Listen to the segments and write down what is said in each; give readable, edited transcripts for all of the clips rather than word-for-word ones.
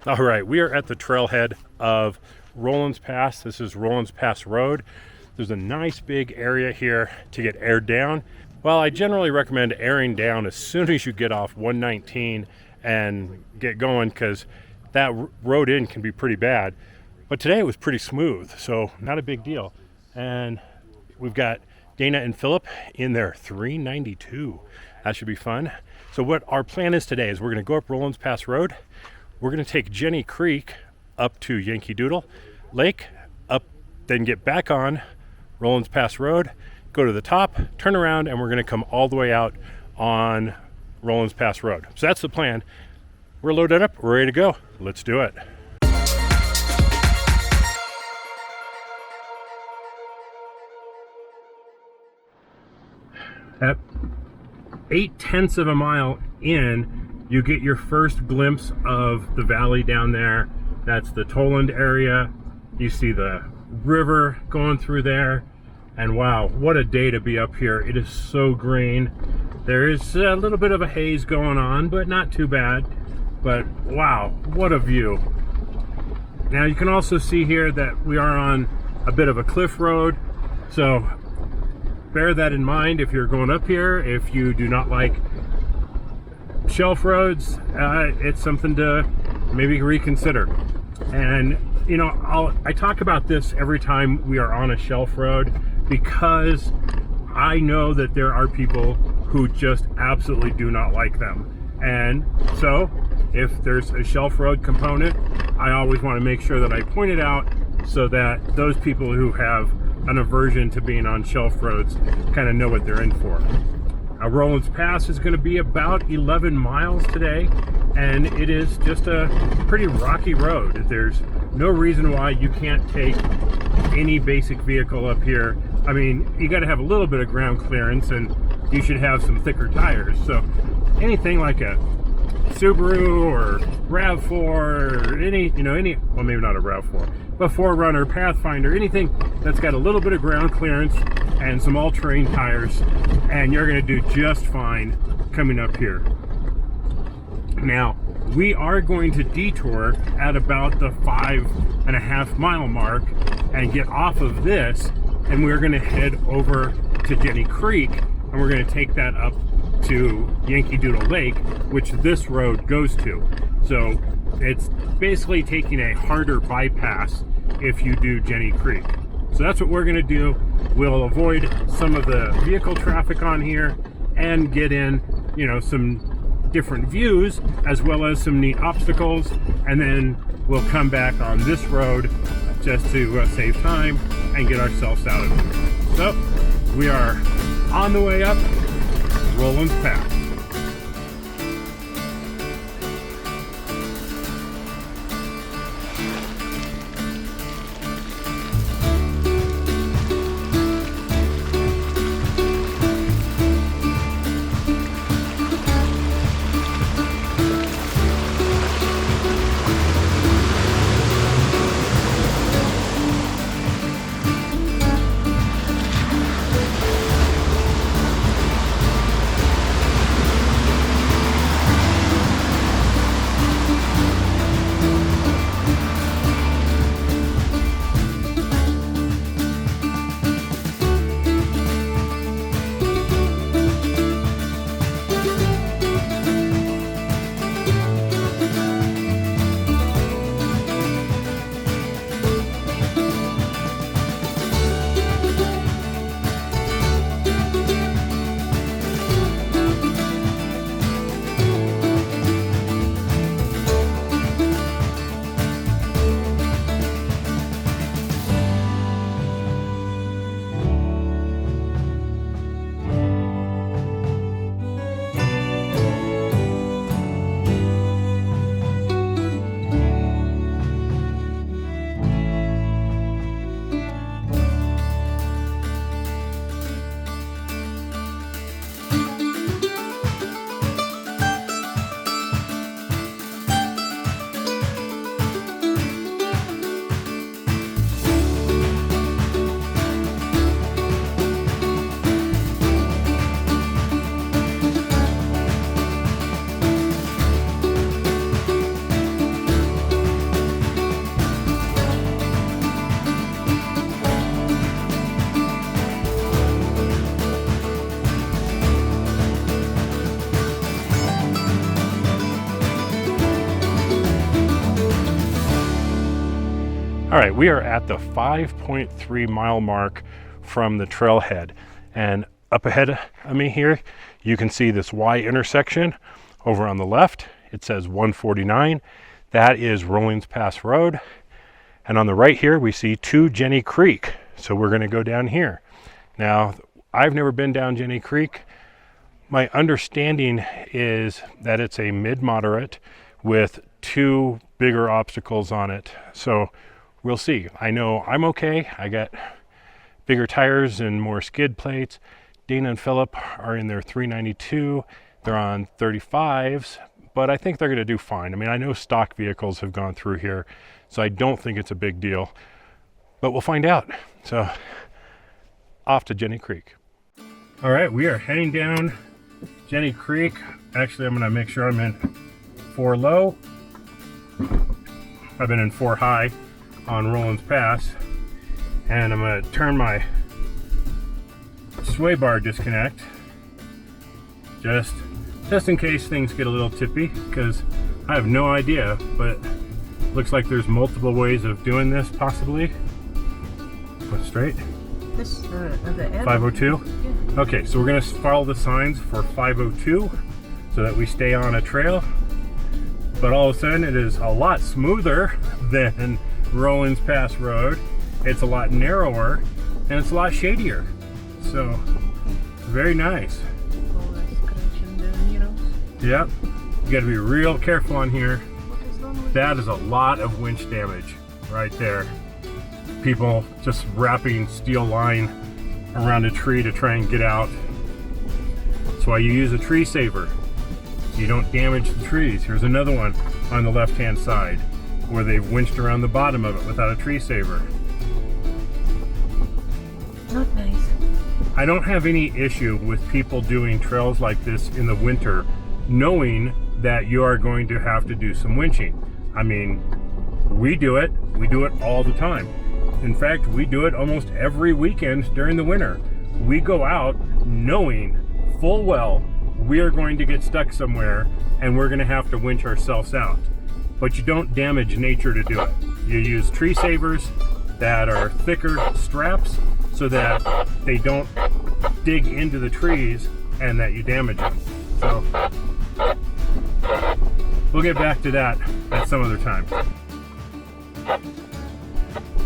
All right, we are at the trailhead of Rollins Pass. This is Rollins Pass Road. There's a nice big area here to get aired down. Well, I generally recommend airing down as soon as you get off 119 and get going, because that road in can be pretty bad. But today it was pretty smooth, so not a big deal. And we've got Dana and Philip in their 392. That should be fun. So what our plan is today is we're going to go up Rollins Pass Road. We're going to take Jenny Creek up to Yankee Doodle Lake, up, then get back on Rollins Pass Road, go to the top, turn around, and we're going to come all the way out on Rollins Pass Road. So that's the plan. We're loaded up, we're ready to go. Let's do it. At 0.8 of a mile in, you get your first glimpse of the valley down there. That's the Toland area. You see the river going through there. And wow, what a day to be up here. It is so green. There is a little bit of a haze going on, but not too bad. But wow, what a view. Now you can also see here that we are on a bit of a cliff road. So bear that in mind if you're going up here. If you do not like shelf roads, it's something to maybe reconsider. And you know, I talk about this every time we are on a shelf road, because I know that there are people who just absolutely do not like them. And so if there's a shelf road component, I always want to make sure that I point it out so that those people who have an aversion to being on shelf roads kind of know what they're in for. Rollins Pass is going to be about 11 miles today, and it is just a pretty rocky road. There's no reason why you can't take any basic vehicle up here. I mean, you got to have a little bit of ground clearance, and you should have some thicker tires. So anything like a Subaru or RAV4 or any, well, maybe not a RAV4, but 4Runner, Pathfinder, anything that's got a little bit of ground clearance and some all-terrain tires, and you're going to do just fine coming up here. Now, we are going to detour at about the 5.5 mile mark and get off of this, and we're going to head over to Jenny Creek, and we're going to take that up to Yankee Doodle Lake, which this road goes to. So it's basically taking a harder bypass if you do Jenny Creek. So that's what we're going to do. We'll avoid some of the vehicle traffic on here and get in, some different views as well as some neat obstacles, and then we'll come back on this road just to save time and get ourselves out of here. So we are on the way up Rollins Pass. All right, we are at the 5.3 mile mark from the trailhead, and up ahead of me here you can see this Y intersection. Over on the left it says 149. That is Rollins Pass Road, and on the right here we see 2 Jenny Creek. So we're going to go down here. Now, I've never been down Jenny Creek. My understanding is that it's a mid-moderate with 2 bigger obstacles on it. So we'll see. I know I'm okay. I got bigger tires and more skid plates. Dana and Philip are in their 392. They're on 35s, but I think they're going to do fine. I mean, I know stock vehicles have gone through here, so I don't think it's a big deal, but we'll find out. So off to Jenny Creek. All right, we are heading down Jenny Creek. Actually, I'm going to make sure I'm in 4 low. I've been in 4 high on Rollins Pass, and I'm going to turn my sway bar disconnect just in case things get a little tippy, because I have no idea, but looks like there's multiple ways of doing this possibly. Go straight. This the 502? Yeah. Okay, so we're going to follow the signs for 502 so that we stay on a trail. But all of a sudden it is a lot smoother than Rollins Pass Road. It's a lot narrower and it's a lot shadier. So, very nice. Yep. You got to be real careful on here. That is a lot of winch damage right there. People just wrapping steel line around a tree to try and get out. That's why you use a tree saver, so you don't damage the trees. Here's another one on the left hand side where they've winched around the bottom of it without a tree saver. Not nice. I don't have any issue with people doing trails like this in the winter, knowing that you are going to have to do some winching. I mean, we do it all the time. In fact, we do it almost every weekend during the winter. We go out knowing full well we are going to get stuck somewhere and we're going to have to winch ourselves out. But you don't damage nature to do it. You use tree savers that are thicker straps so that they don't dig into the trees and that you damage them. So we'll get back to that at some other time.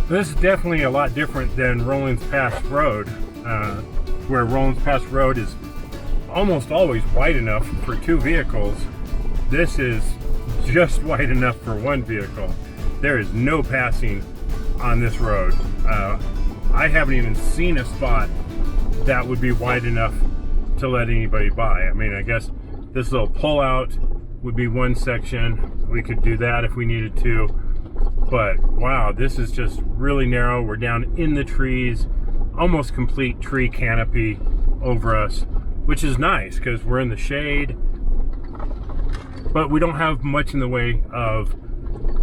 This is definitely a lot different than Rollins Pass Road, where Rollins Pass Road is almost always wide enough for 2 vehicles. This is just wide enough for 1 vehicle. There is no passing on this road. I haven't even seen a spot that would be wide enough to let anybody by. I mean, I guess this little pull-out would be one section. We could do that if we needed to. But wow, this is just really narrow. We're down in the trees, almost complete tree canopy over us, which is nice because we're in the shade. But we don't have much in the way of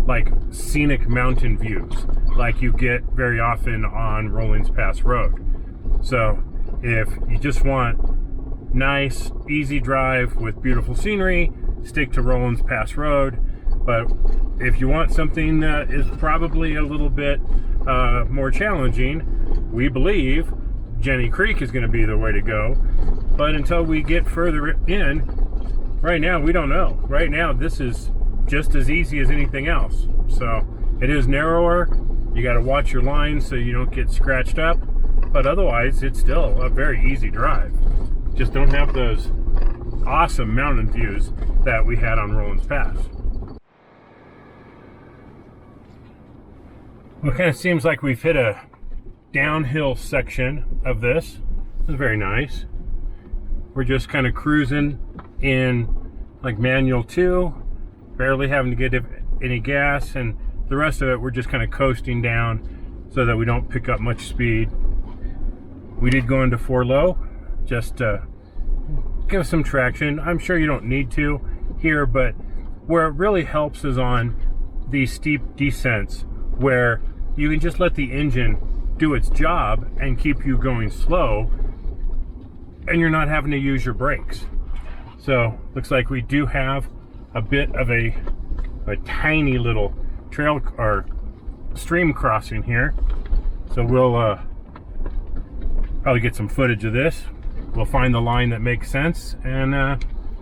like scenic mountain views like you get very often on Rollins Pass Road. So if you just want nice, easy drive with beautiful scenery, stick to Rollins Pass Road. But if you want something that is probably a little bit more challenging, we believe Jenny Creek is going to be the way to go. But until we get further in, right now we don't know. Right now this is just as easy as anything else. So it is narrower. You got to watch your lines so you don't get scratched up. But otherwise it's still a very easy drive. Just don't have those awesome mountain views that we had on Rollins Pass. Well, it kind of seems like we've hit a downhill section of this. It's very nice. We're just kind of cruising in like manual 2, barely having to get any gas, and the rest of it we're just kind of coasting down so that we don't pick up much speed. We did go into 4 low just to give us some traction. I'm sure you don't need to here, but where it really helps is on these steep descents where you can just let the engine do its job and keep you going slow, and you're not having to use your brakes. So looks like we do have a bit of a tiny little trail or stream crossing here. So we'll probably get some footage of this. We'll find the line that makes sense and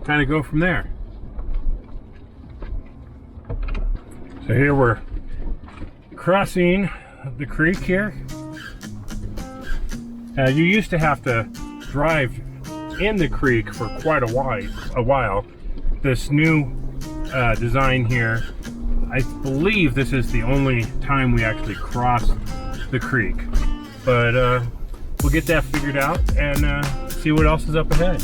kind of go from there. So here we're crossing the creek here. You used to have to drive in the creek for quite a while. This new design here, I believe this is the only time we actually cross the creek. But we'll get that figured out and see what else is up ahead.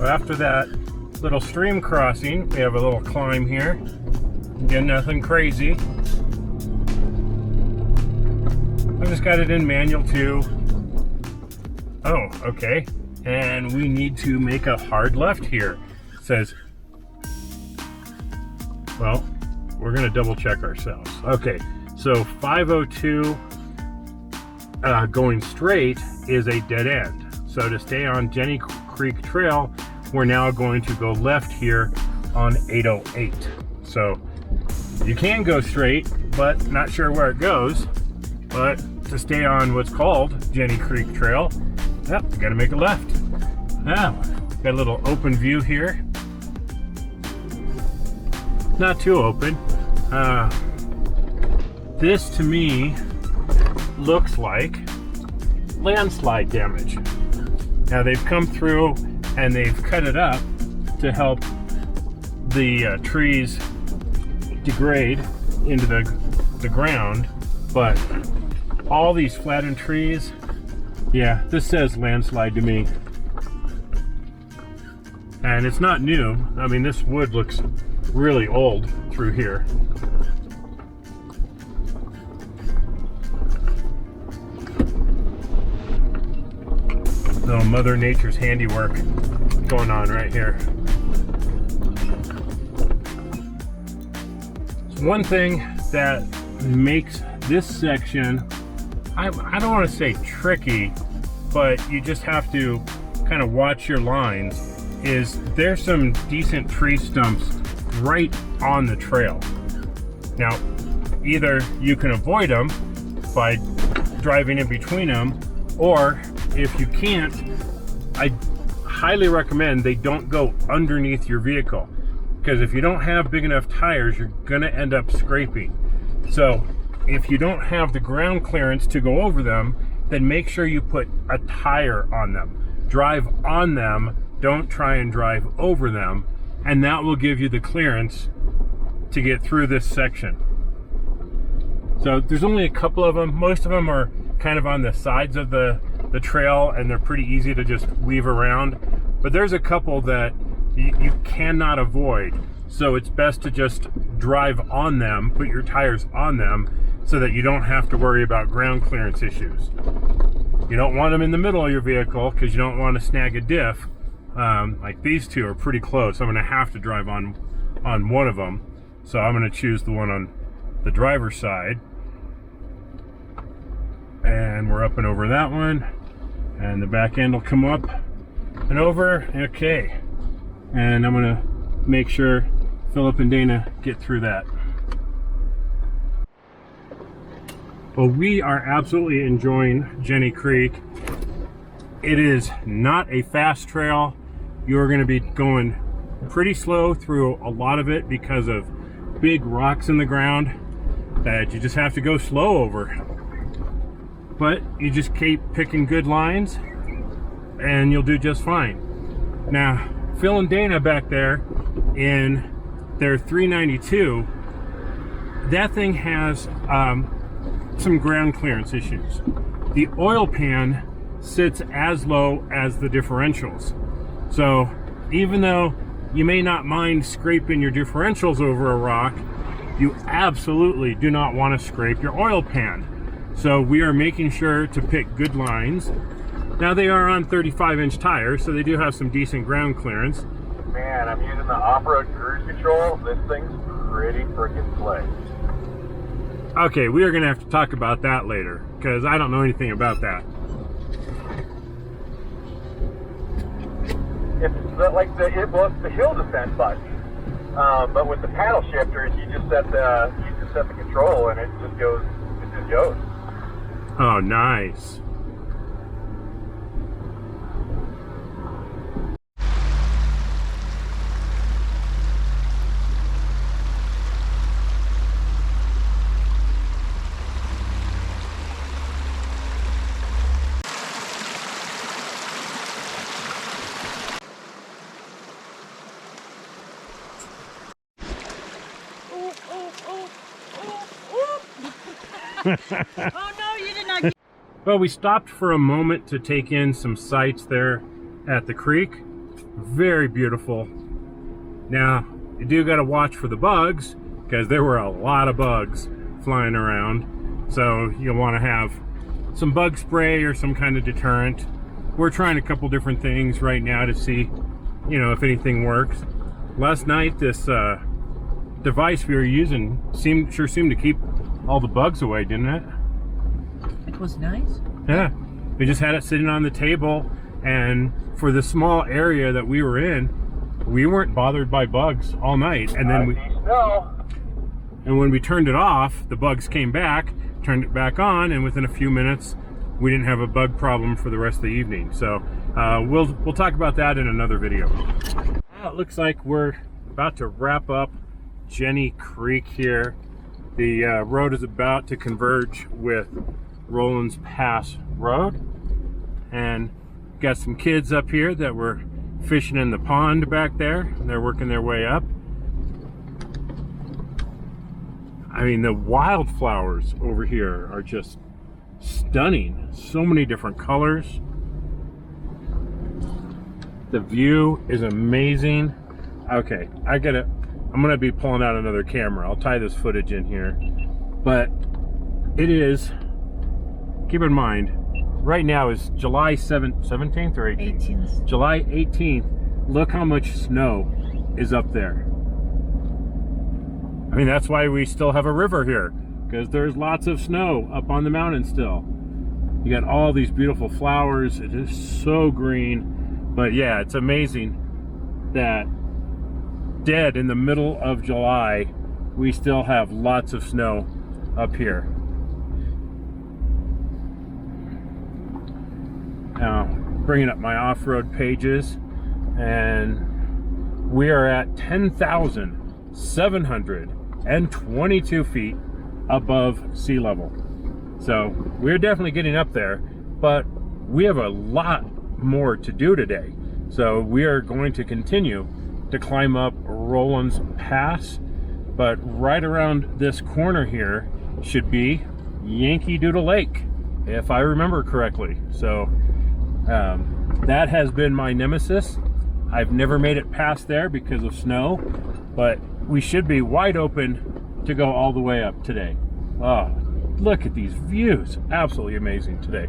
After that little stream crossing, we have a little climb here. Again, nothing crazy. I just got it in manual too. Oh, okay. And we need to make a hard left here. It says, well, we're gonna double check ourselves. Okay, so 502 going straight is a dead end. So to stay on Jenny Creek Trail, we're now going to go left here on 808. So you can go straight, but not sure where it goes. But to stay on what's called Jenny Creek Trail, yep, you gotta make a left. Now, got a little open view here. Not too open. This to me looks like landslide damage. Now they've come through and they've cut it up to help the trees degrade into the ground, but all these flattened trees, yeah, this says landslide to me. And it's not new. I mean, this wood looks really old through here. Little Mother Nature's handiwork going on right here. So one thing that makes this section, I don't want to say tricky, but you just have to kind of watch your lines, is there's some decent tree stumps right on the trail. Now, either you can avoid them by driving in between them, or if you can't, I highly recommend they don't go underneath your vehicle, because if you don't have big enough tires, you're gonna end up scraping. So if you don't have the ground clearance to go over them, then make sure you put a tire on them. Drive on them, don't try and drive over them, and that will give you the clearance to get through this section. So there's only a couple of them. Most of them are kind of on the sides of the trail, and they're pretty easy to just weave around. But there's a couple that you cannot avoid. So it's best to just drive on them, put your tires on them, so that you don't have to worry about ground clearance issues. You don't want them in the middle of your vehicle because you don't want to snag a diff. Like these two are pretty close. I'm going to have to drive on one of them. So I'm going to choose the one on the driver's side. And we're up and over that one. And the back end will come up and over. Okay. And I'm going to make sure Philip and Dana get through that. Well, we are absolutely enjoying Jenny Creek. It is not a fast trail. You're going to be going pretty slow through a lot of it because of big rocks in the ground that you just have to go slow over. But you just keep picking good lines and you'll do just fine. Now, Phil and Dana back there in their 392, that thing has some ground clearance issues. The oil pan sits as low as the differentials. So even though you may not mind scraping your differentials over a rock, you absolutely do not want to scrape your oil pan. So we are making sure to pick good lines. Now they are on 35-inch tires, so they do have some decent ground clearance. Man, I'm using the off-road cruise control. This thing's pretty freaking slick. Okay, we are going to have to talk about that later, because I don't know anything about that. It's the hill descent button, but with the paddle shifters, you just set the control, and it just goes. Oh, nice. Oh no, you did not. Well, we stopped for a moment to take in some sights there at the creek. Very beautiful. Now, you do got to watch for the bugs, because there were a lot of bugs flying around. So you'll want to have some bug spray or some kind of deterrent. We're trying a couple different things right now to see, you know, if anything works. Last night, this device we were using sure seemed to keep all the bugs away, didn't it? It was nice. Yeah, we just had it sitting on the table, and for the small area that we were in, we weren't bothered by bugs all night. And then when we turned it off, the bugs came back, turned it back on, and within a few minutes, we didn't have a bug problem for the rest of the evening. So we'll talk about that in another video. Well, it looks like we're about to wrap up Jenny Creek here. The road is about to converge with Rollins Pass Road, and got some kids up here that were fishing in the pond back there. They're working their way up. I mean, the wildflowers over here are just stunning. So many different colors. The view is amazing. Okay, I'm gonna be pulling out another camera. I'll tie this footage in here. But it is, keep in mind, right now is July 17th or 18th? 18th. July 18th. Look how much snow is up there. I mean, that's why we still have a river here, because there's lots of snow up on the mountain still. You got all these beautiful flowers. It is so green. But yeah, it's amazing that dead in the middle of July, we still have lots of snow up here. Now, bringing up my off-road pages, and we are at 10,722 feet above sea level. So we're definitely getting up there, but we have a lot more to do today. So we are going to continue to climb up Rollins Pass, but right around this corner here should be Yankee Doodle Lake, if I remember correctly. So that has been my nemesis. I've never made it past there because of snow, but we should be wide open to go all the way up today. Oh, look at these views. Absolutely amazing today.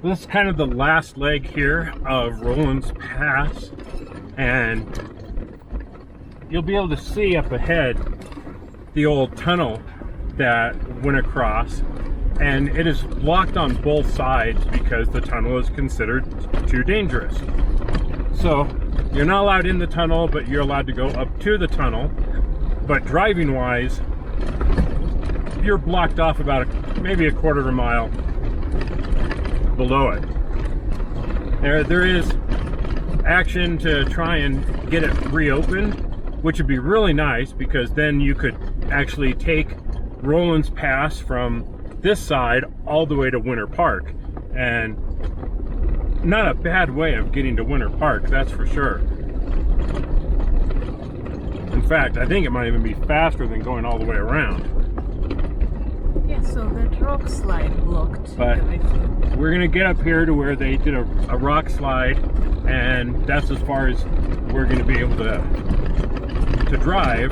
This is kind of the last leg here of Rollins Pass, and you'll be able to see up ahead the old tunnel that went across, and it is blocked on both sides because the tunnel is considered too dangerous. So you're not allowed in the tunnel, but you're allowed to go up to the tunnel. But driving wise, you're blocked off about maybe a quarter of a mile below it. There is action to try and get it reopened, which would be really nice, because then you could actually take Rollins Pass from this side all the way to Winter Park, and not a bad way of getting to Winter Park, that's for sure. In fact, I think it might even be faster than going all the way around. Yeah, so that rock slide blocked But everything. we're gonna get up here to where they did a rock slide, and that's as far as we're gonna be able to drive,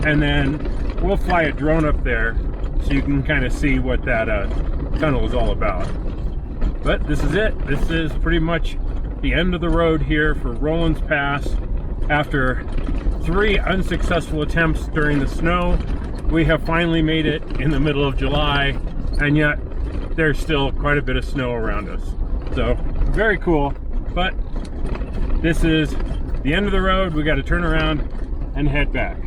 and then we'll fly a drone up there so you can kind of see what that tunnel is all about. But this is it. This is pretty much the end of the road here for Rollins Pass. After 3 unsuccessful attempts during the snow, we have finally made it in the middle of July, and yet there's still quite a bit of snow around us. So very cool, but this is the end of the road. We got to turn around and head back.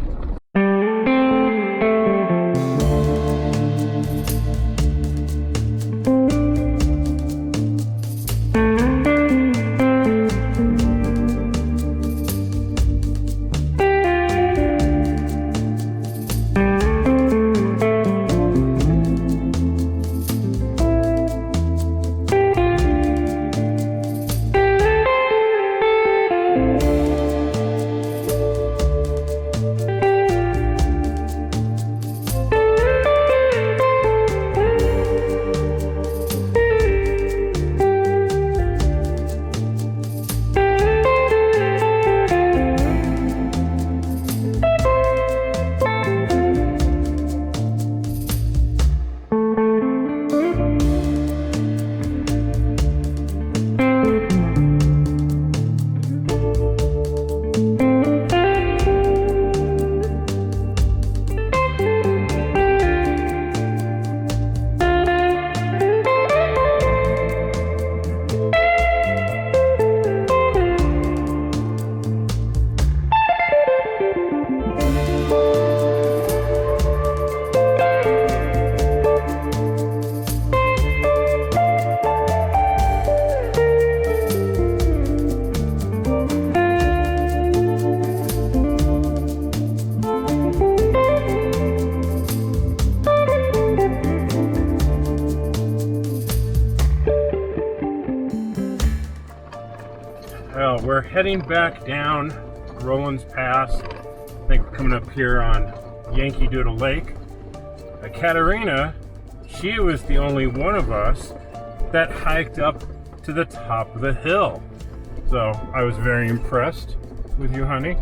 Well, we're heading back down Rollins Pass. I think we're coming up here on Yankee Doodle Lake. Katerina, she was the only one of us that hiked up to the top of the hill. So I was very impressed with you, honey,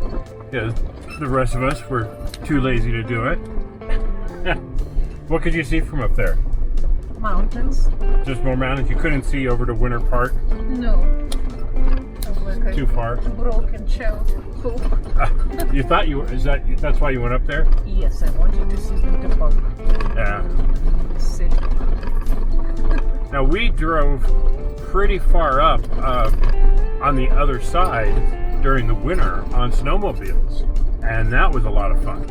because the rest of us were too lazy to do it. What could you see from up there? Mountains? Just more mountains? You couldn't see over to Winter Park? No. Like Too far? Broken child. Cool. You thought you were, that's why you went up there? Yes, I wanted to see Winter Park. Yeah. See. Now we drove pretty far up on the other side during the winter on snowmobiles, and that was a lot of fun.